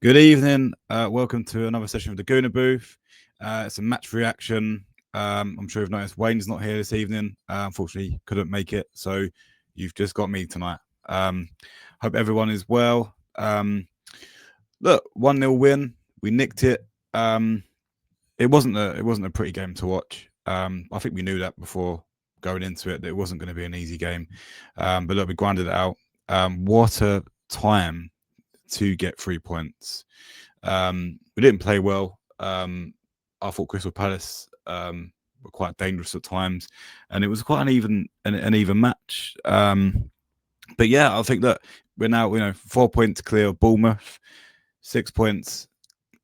Good evening. Welcome to another session of the Gooner booth. It's a match reaction. I'm sure you've noticed Wayne's not here this evening. Unfortunately, couldn't make it. So you've just got me tonight. Hope everyone is well. Look, 1-0 win. We nicked it. It wasn't a pretty game to watch. I think we knew that before going into it, that it wasn't going to be an easy game. But look, we grinded it out. What a time to get 3 points. We didn't play well. I thought Crystal Palace were quite dangerous at times, and it was quite an even match. But yeah, I think that we're now 4 points clear of Bournemouth, 6 points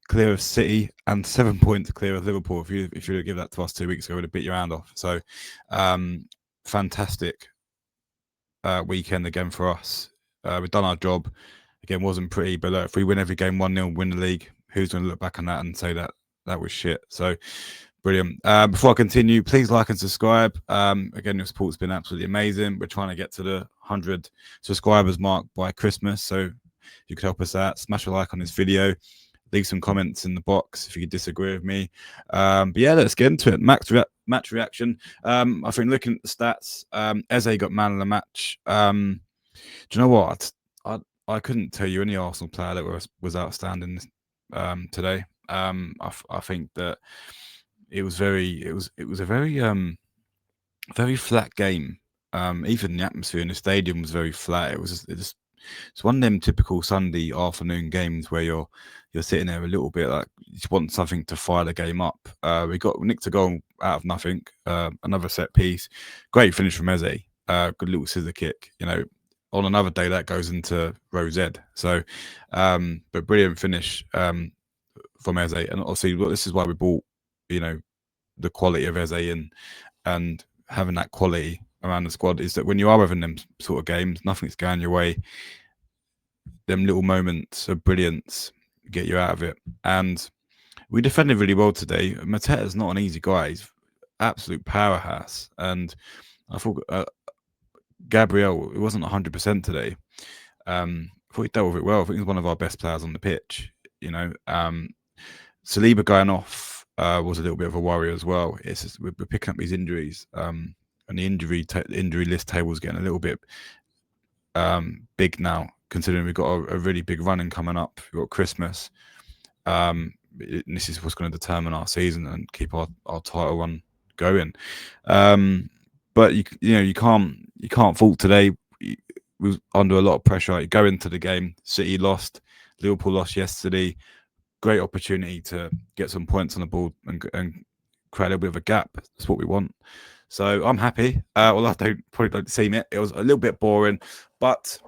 clear of City, and 7 points clear of Liverpool. If you were to give that to us 2 weeks ago, we'd have bit your hand off. So fantastic weekend again for us. We've done our job. Again, wasn't pretty, but if we win every game 1-0, win the league, who's going to look back on that and say that was shit? So brilliant. Before I continue, please like and subscribe. Again, your support's been absolutely amazing. We're trying to get to the 100 subscribers mark by Christmas, so if you could help us out, smash a like on this video, leave some comments in the box if you could disagree with me. But yeah, let's get into it. Match reaction. I think looking at the stats, Eze got man of the match. Do you know what? I couldn't tell you any Arsenal player that was outstanding today. I think that it was a very flat game. Even the atmosphere in the stadium was very flat. It's one of them typical Sunday afternoon games where you're sitting there a little bit like you want something to fire the game up. We nicked a goal out of nothing. Another set piece. Great finish from Eze. Good little scissor kick. On another day that goes into row Z. So, but brilliant finish from Eze, and obviously this is why we bought, the quality of Eze and having that quality around the squad is that when you are having them sort of games, nothing's going your way. Them little moments of brilliance get you out of it, and we defended really well today. Mateta's not an easy guy; he's absolute powerhouse, and I thought. Gabriel, it wasn't 100% today. I thought he dealt with it well. I think he's one of our best players on the pitch. Saliba going off was a little bit of a worry as well. It's just, we're picking up these injuries, and the injury list table is getting a little bit big now, considering we've got a really big running coming up. We've got Christmas. This is what's going to determine our season and keep our title run going. But you can't fault today. We was under a lot of pressure. You go into the game. City lost. Liverpool lost yesterday. Great opportunity to get some points on the board and create a little bit of a gap. That's what we want. So I'm happy. Well, probably don't seem it. It was a little bit boring, but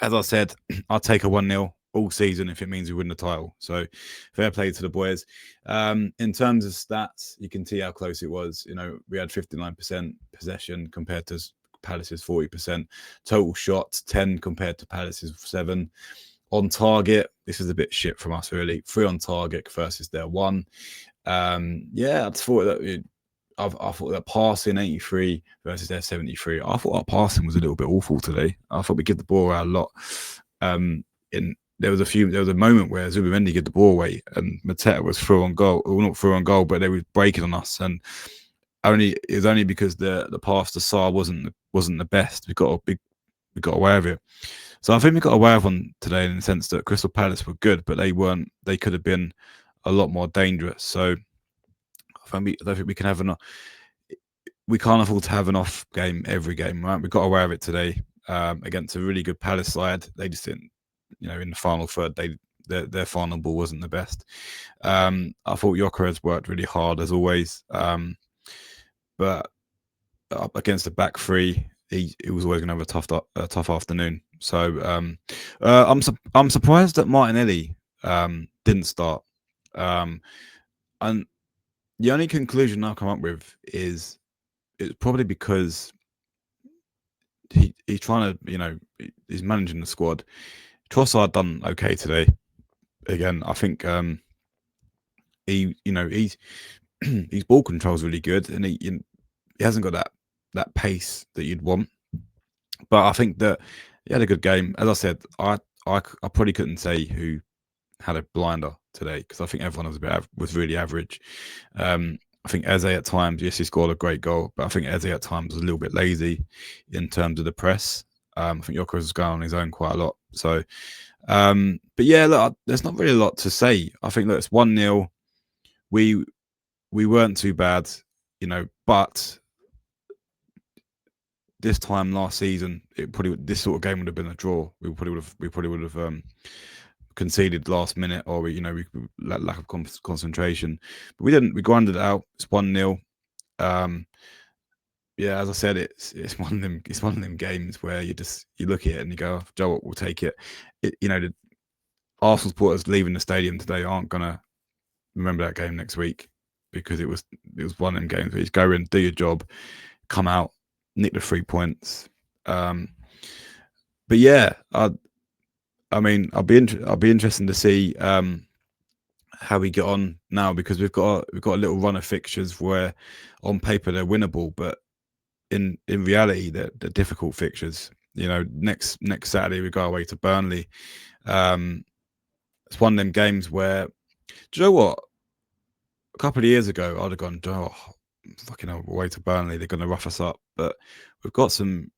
as I said, I'll take a 1-0 all season if it means we win the title. So fair play to the boys. In terms of stats, you can see how close it was. We had 59% possession compared to Palace's 40%. Total shots 10 compared to Palace's 7. On target, this is a bit shit from us really. 3 on target versus their 1. I thought that I thought that passing 83 versus their 73. I thought our passing was a little bit awful today. I thought we give the ball out a lot. There was a moment where Zubimendi gave the ball away and Mateta was through on goal. Well, not through on goal, but they were breaking on us, and it was only because the pass to Sarr wasn't the best. We got away with it. So I think we got away with one today in the sense that Crystal Palace were good, but they weren't. They could have been a lot more dangerous. So I don't think we can have enough. We can't afford to have an off game every game, right? We got away with it today against a really good Palace side. They just didn't. In the final third, their final ball wasn't the best. I thought Gyökeres worked really hard as always, but up against the back three, he was always going to have a tough afternoon. So I'm surprised that Martinelli didn't start, and the only conclusion I'll come up with is it's probably because he's trying to he's managing the squad. Trossard done okay today. Again, I think his ball control's really good, and he hasn't got that pace that you'd want. But I think that he had a good game. As I said, I probably couldn't say who had a blinder today, because I think everyone was really average. I think Eze at times, yes, he scored a great goal, but I think Eze at times was a little bit lazy in terms of the press. I think Yoko was going on his own quite a lot. So, but yeah, look, there's not really a lot to say. I think that it's 1-0. We weren't too bad, but this time last season, this sort of game would have been a draw. We probably would have conceded last minute, or we lack of concentration. But we didn't. We grinded it out. It's 1-0. Yeah, as I said, it's one of them. It's one of them games where you look at it and you go, Joe, what will take it. The Arsenal supporters leaving the stadium today aren't gonna remember that game next week, because it was one of them games where you just go in, do your job, come out, nick the 3 points. But yeah, I mean, I'll be interested to see how we get on now, because we've got a little run of fixtures where on paper they're winnable, but in reality they're difficult fixtures. Next Saturday we go away to Burnley. It's one of them games where, do you know what? A couple of years ago, I'd have gone, fucking hell, away to Burnley, they're going to rough us up. But we've got some.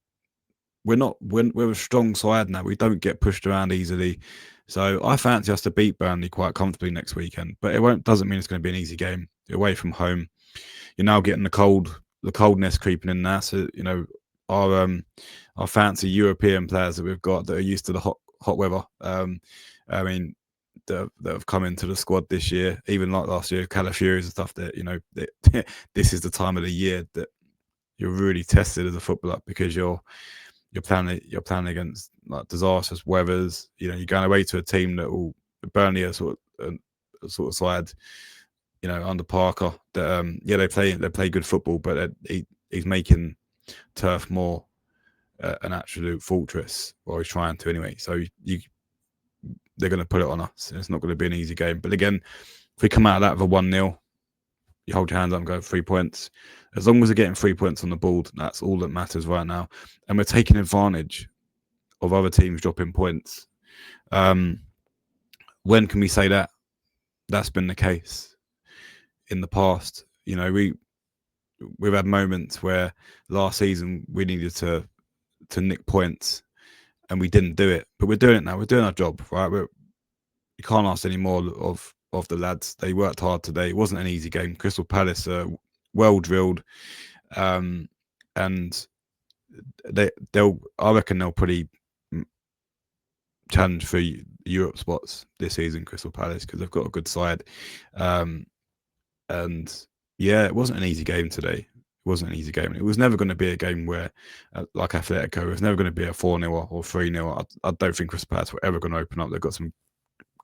We're a strong side now. We don't get pushed around easily. So I fancy us to beat Burnley quite comfortably next weekend. But doesn't mean it's going to be an easy game. Away from home, you're now getting the coldness creeping in now. So our fancy European players that we've got that are used to the hot weather. I mean, that have come into the squad this year, even like last year, Calafiores and stuff. That this is the time of the year that you're really tested as a footballer, because you're playing against like disastrous weathers. You're going away to a team that will Burnley a sort of side, under Parker. That they play good football, but he's making turf more an absolute fortress, or he's trying to anyway. So they're going to put it on us. It's not going to be an easy game. But again, if we come out of that with a 1-0, you hold your hands up and go 3 points. As long as we're getting 3 points on the board, that's all that matters right now. And we're taking advantage of other teams dropping points. When can we say that? That's been the case in the past. We've had moments where last season we needed to nick points and we didn't do it. But we're doing it now. We're doing our job, right? We can't ask any more of the lads. They worked hard today. It wasn't an easy game. Crystal Palace are well drilled, and I reckon they'll probably challenge for Europe spots this season, Crystal Palace, because they've got a good side. And yeah, it wasn't an easy game today. It wasn't an easy game. It was never going to be a game where, like Atletico, it was never going to be a 4-0 or 3-0. I don't think Crystal Palace were ever going to open up. They've got some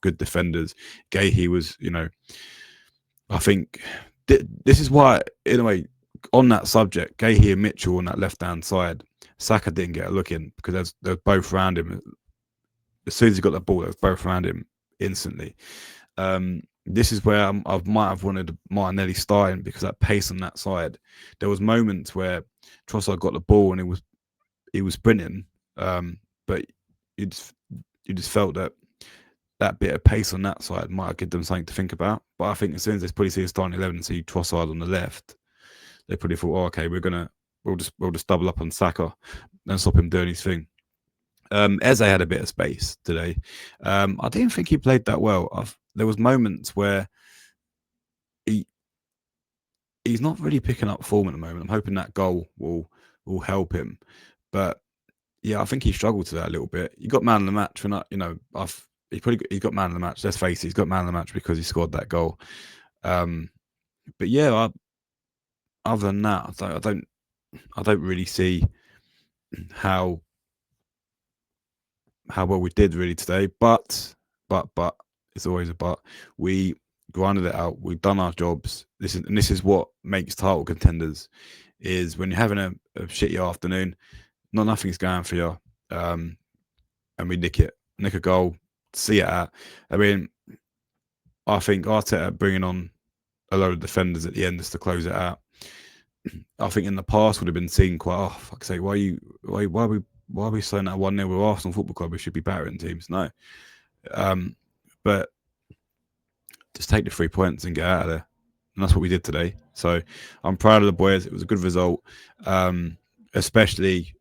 good defenders. Gahey was, I think this is why, in a way, on that subject, Gahey and Mitchell on that left-hand side, Saka didn't get a look in because they're both around him. As soon as he got the ball, they were both around him instantly. This is where I might have wanted Martinelli starting, because that pace on that side. There was moments where Trossard got the ball and he was sprinting, but you just felt that bit of pace on that side might have given them something to think about. But I think as soon as they probably see a starting 11 and see Trossard on the left, they probably thought, oh, okay, we'll just double up on Saka and stop him doing his thing. Eze had a bit of space today. I didn't think he played that well. There was moments where he's not really picking up form at the moment. I'm hoping that goal will help him. But yeah, I think he struggled to that a little bit. He got man of the match for not, he got man of the match. Let's face it, he's got man of the match because he scored that goal. But yeah, other than that, I don't really see how well we did really today. But it's always a but. We grinded it out. We've done our jobs. This is what makes title contenders, is when you're having a shitty afternoon, nothing's going for you, and we nick a goal, see it out. I mean, I think Arteta bringing on a load of defenders at the end just to close it out, I think in the past would have been seen quite, fuck's sake, why are we saying that 1-0 with Arsenal Football Club? We should be battering teams. No. But just take the 3 points and get out of there. And that's what we did today. So I'm proud of the boys. It was a good result, especially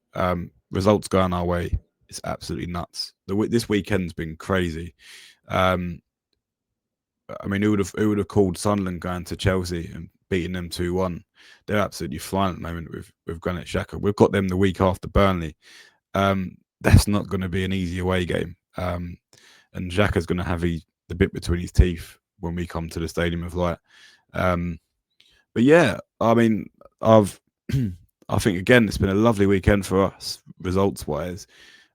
results going our way. It's absolutely nuts. This weekend's been crazy. I mean, who would have called Sunderland going to Chelsea and beating them 2-1? They're absolutely flying at the moment with Granit Xhaka. We've got them the week after Burnley. That's not going to be an easy away game. And Xhaka's going to have the bit between his teeth when we come to the Stadium of Light. But yeah, I mean, I think again it's been a lovely weekend for us results wise.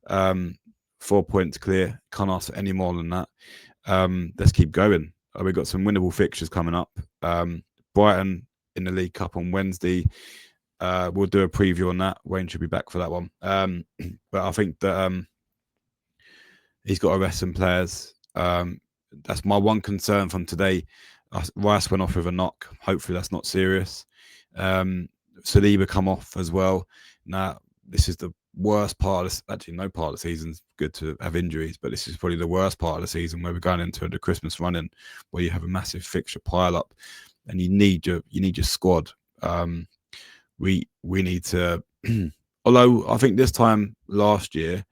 4 points clear. Can't ask for any more than that. Let's keep going. We've got some winnable fixtures coming up. Brighton in the League Cup on Wednesday. We'll do a preview on that. Wayne should be back for that one. But I think that he's got to rest some players. That's my one concern from today. Rice went off with a knock. Hopefully that's not serious. Saliba come off as well. Now, this is the worst part of this. Actually, no part of the season's good to have injuries, but this is probably the worst part of the season where we're going into the Christmas running, where you have a massive fixture pile up, and you need your squad. We need to. Although I think this time last year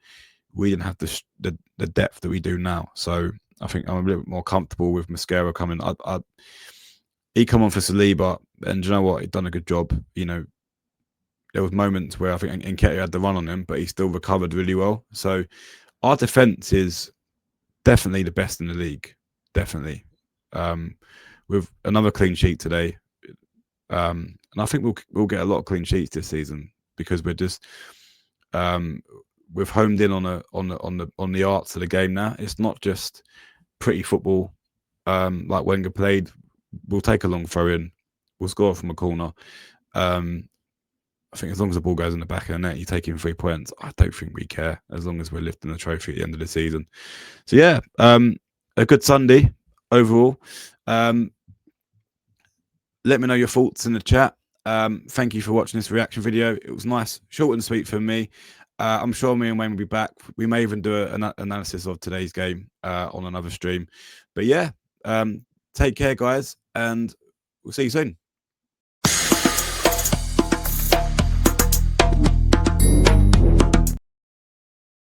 we didn't have the depth that we do now, so I think I'm a little bit more comfortable with Mascara coming. He come on for Saliba, and you know what? He'd done a good job. You know, there was moments where I think Nketiah had the run on him, but he still recovered really well. So our defense is definitely the best in the league. Definitely. With another clean sheet today. And I think we'll get a lot of clean sheets this season because we're just we've homed in on the arts of the game now. It's not just pretty football like Wenger played. We'll take a long throw in. We'll score from a corner. I think as long as the ball goes in the back of the net, you take in 3 points. I don't think we care as long as we're lifting the trophy at the end of the season. So yeah, a good Sunday overall. Let me know your thoughts in the chat. Thank you for watching this reaction video. It was nice, short and sweet for me. I'm sure me and Wayne will be back. We may even do an analysis of today's game on another stream. But yeah, take care, guys, and we'll see you soon.